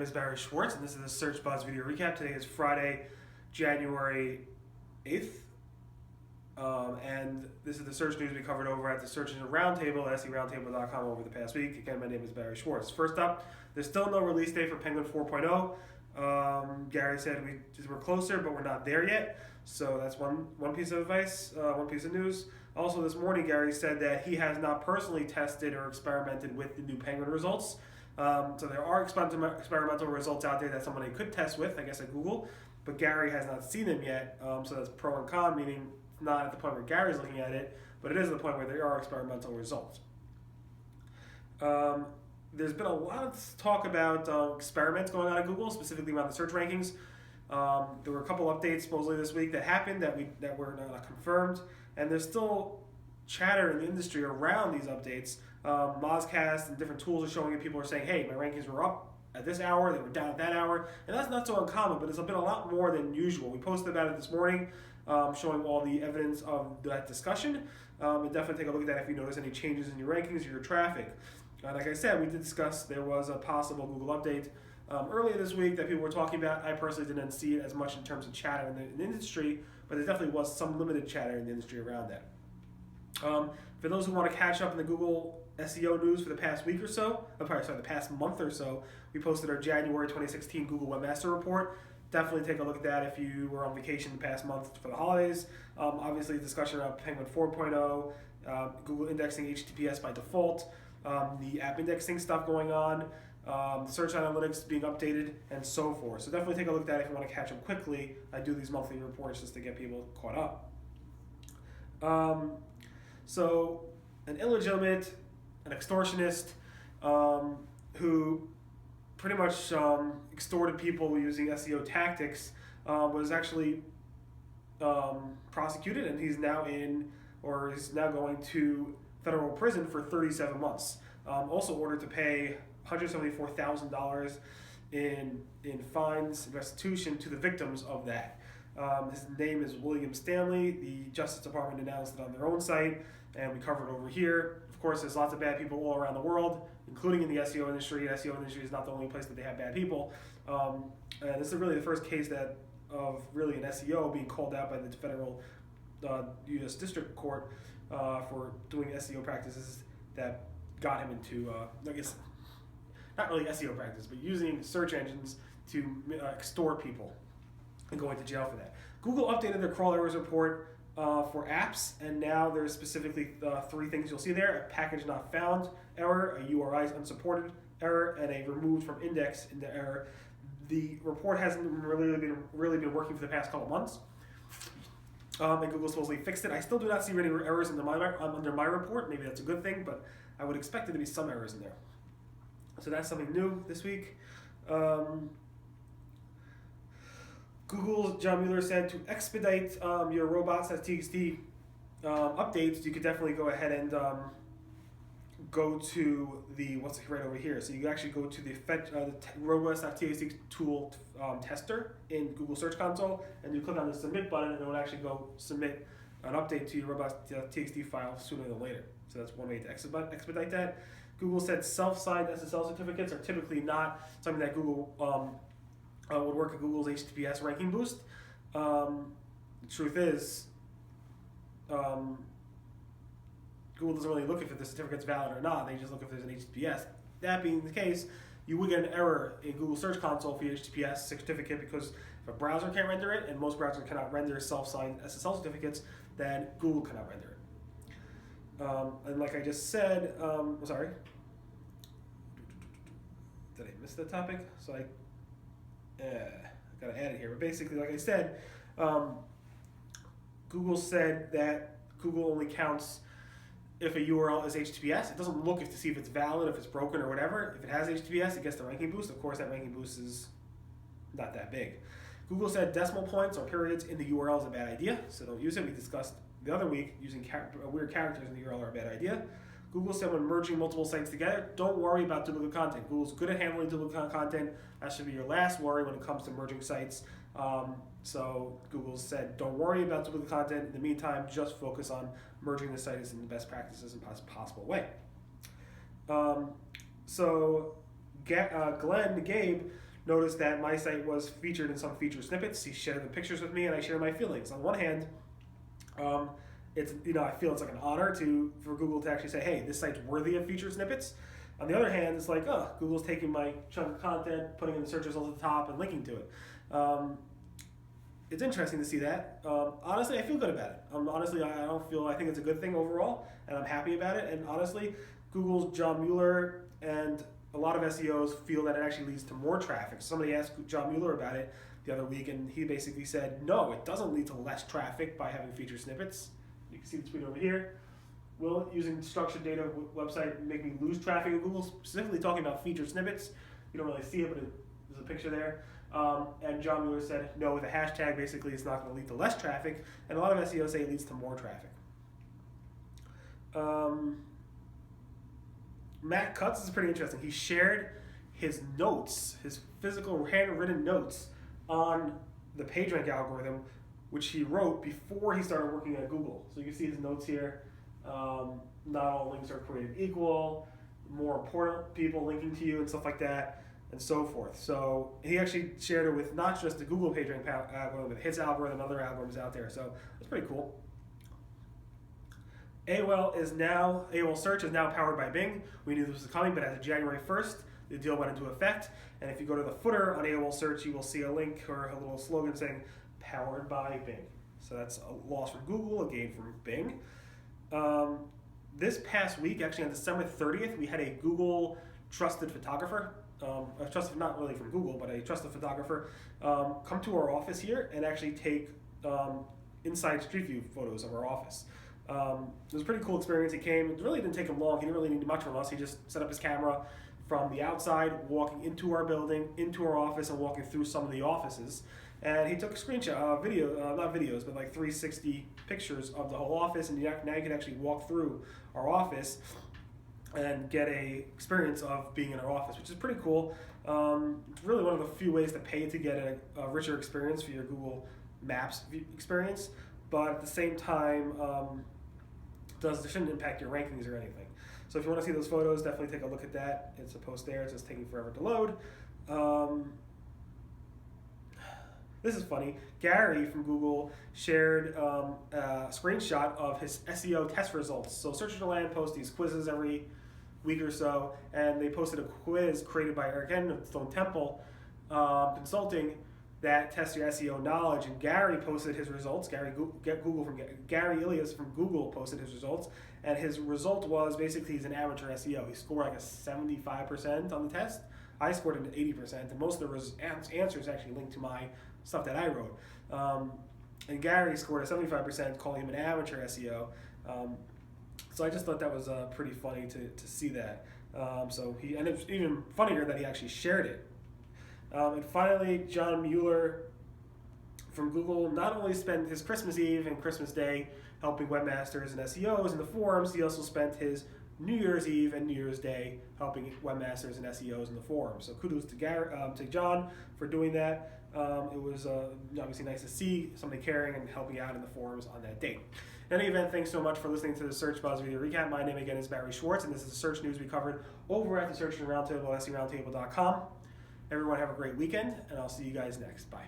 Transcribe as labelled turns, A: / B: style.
A: is Barry Schwartz, and this is the Search Buzz video recap. Today is Friday, January 8th, and this is the search news we covered over at the Search Engine Roundtable at seroundtable.com over the past week. Again, my name is Barry Schwartz. First up, there's still no release date for Penguin 4.0. Gary said we're closer, but we're not there yet. So that's one piece of advice, one piece of news. Also, this morning, Gary said that he has not personally tested or experimented with the new Penguin results. So there are experimental results out there that somebody could test with, I guess at Google, but Gary has not seen them yet. So that's pro and con, meaning it's not at the point where Gary's looking at it, but it is at the point where there are experimental results. There's been a lot of talk about experiments going on at Google, specifically around the search rankings. There were a couple updates supposedly this week that happened that were not confirmed, and there's still chatter in the industry around these updates. Mozcast and different tools are showing it. People are saying, hey, my rankings were up at this hour, they were down at that hour, and that's not so uncommon, but it's been a lot more than usual. We posted about it this morning, showing all the evidence of that discussion, and definitely take a look at that if you notice any changes in your rankings or your traffic. Like I said, we did discuss there was a possible Google update earlier this week that people were talking about. I personally didn't see it as much in terms of chatter in the industry, but there definitely was some limited chatter in the industry around that. For those who want to catch up in the Google SEO news for the past week or so, the past month or so, we posted our January 2016 Google Webmaster Report. Definitely take a look at that if you were on vacation the past month for the holidays. Obviously, discussion about Penguin 4.0, Google indexing HTTPS by default, the app indexing stuff going on, search analytics being updated, and so forth. So definitely take a look at that if you want to catch up quickly. I do these monthly reports just to get people caught up. So an illegitimate, an extortionist, who pretty much extorted people using SEO tactics, was actually prosecuted, and he's now going to federal prison for 37 months. Also ordered to pay $174,000 in fines and restitution to the victims of that. His name is William Stanley. The Justice Department announced it on their own site, and we covered it over here. Of course, there's lots of bad people all around the world, including in the SEO industry. The SEO industry is not the only place that they have bad people. And this is really the first case of really an SEO being called out by the federal U.S. District Court for doing SEO practices that got him into, I guess, not really SEO practice, but using search engines to extort people and going to jail for that. Google updated their crawl errors report for apps, and now there's specifically 3 things you'll see there: a package not found error, a URI unsupported error, and a removed from index in the error. The report hasn't really been working for the past couple months, and Google supposedly fixed it. I still do not see any errors under my report. Maybe that's a good thing, but I would expect there to be some errors in there. So that's something new this week. Google's John Mueller said to expedite your robots.tx updates, you could definitely go ahead and go to the, right over here. So you actually go to the robots.tx tool tester in Google Search Console, and you click on the submit button, and it will actually go submit an update to your robots.tx file sooner than later. So that's one way to expedite that. Google said self-signed SSL certificates are typically not something that Google would work at Google's HTTPS ranking boost. The truth is, Google doesn't really look if the certificate's valid or not. They just look if there's an HTTPS. That being the case, you would get an error in Google Search Console for your HTTPS certificate, because if a browser can't render it, and most browsers cannot render self-signed SSL certificates, then Google cannot render it. And like I just said, sorry, did I miss the topic? So I gotta add it here. But basically, like I said, Google said that Google only counts if a URL is HTTPS. It doesn't look to see if it's valid, if it's broken or whatever. If it has HTTPS, it gets the ranking boost. Of course, that ranking boost is not that big. Google said decimal points or periods in the URL is a bad idea, so don't use it. We discussed the other week using weird characters in the URL are a bad idea. Google said when merging multiple sites together, don't worry about duplicate content. Google's good at handling duplicate content. That should be your last worry when it comes to merging sites. So Google said don't worry about duplicate content. In the meantime, just focus on merging the sites in the best practices in possible way. So Gabe noticed that my site was featured in some featured snippets. He shared the pictures with me, and I shared my feelings. On one hand, it's I feel it's like an honor for Google to actually say, hey, this site's worthy of featured snippets. On the other hand, it's like, oh, Google's taking my chunk of content, putting in the search results at the top, and linking to it. It's interesting to see that. Honestly, I feel good about it. I think it's a good thing overall, and I'm happy about it. And honestly, Google's John Mueller and a lot of SEOs feel that it actually leads to more traffic. Somebody asked John Mueller about it the other week, and he basically said, no, it doesn't lead to less traffic by having featured snippets. You can see the tweet over here. Will using structured data website make me lose traffic in Google? Specifically talking about featured snippets. You don't really see it, but there's a picture there. And John Mueller said, no, with a hashtag, basically it's not going to lead to less traffic. And a lot of SEOs say it leads to more traffic. Matt Cutts is pretty interesting. He shared his notes, his physical handwritten notes on the PageRank algorithm, which he wrote before he started working at Google. So you can see his notes here. Not all links are created equal. More important people linking to you and stuff like that, and so forth. So he actually shared it with not just the Google PageRank algorithm, but his algorithm and other algorithms out there. So it's pretty cool. AOL search is now powered by Bing. We knew this was coming, but as of January 1st, the deal went into effect. And if you go to the footer on AOL search, you will see a link or a little slogan saying powered by Bing. So that's a loss from Google, a gain from Bing. This past week, actually on December 30th, we had a Google trusted photographer, not really from Google, but a trusted photographer, come to our office here and actually take inside street view photos of our office. It was a pretty cool experience. He came. It really didn't take him long. He didn't really need much from us. He just set up his camera from the outside, walking into our building, into our office, and walking through some of the offices. And he took a screenshot, not videos, but like 360 pictures of the whole office. And now you can actually walk through our office and get a experience of being in our office, which is pretty cool. It's really one of the few ways to pay to get a richer experience for your Google Maps experience. But at the same time, it shouldn't impact your rankings or anything. So if you want to see those photos, definitely take a look at that. It's a post there. It's just taking forever to load. This is funny. Gary from Google shared a screenshot of his SEO test results. So Search Engine Land posts these quizzes every week or so, and they posted a quiz created by Eric N of Stone Temple Consulting that tests your SEO knowledge. And Gary posted his results. Gary Ilias from Google posted his results, and his result was basically he's an amateur SEO. He scored like a 75% on the test. I scored an 80%, and most of the answers actually linked to my stuff that I wrote. And Gary scored a 75%, calling him an amateur SEO. So I just thought that was pretty funny to see that. And it's even funnier that he actually shared it. And finally, John Mueller from Google not only spent his Christmas Eve and Christmas Day helping webmasters and SEOs in the forums, he also spent his New Year's Eve and New Year's Day helping webmasters and SEOs in the forums. So kudos to John for doing that. It was obviously nice to see somebody caring and helping out in the forums on that date. In any event, thanks so much for listening to the Search Buzz Video Recap. My name again is Barry Schwartz, and this is the search news we covered over at the Search Engine Roundtable at SEOroundtable.com. Everyone have a great weekend, and I'll see you guys next. Bye.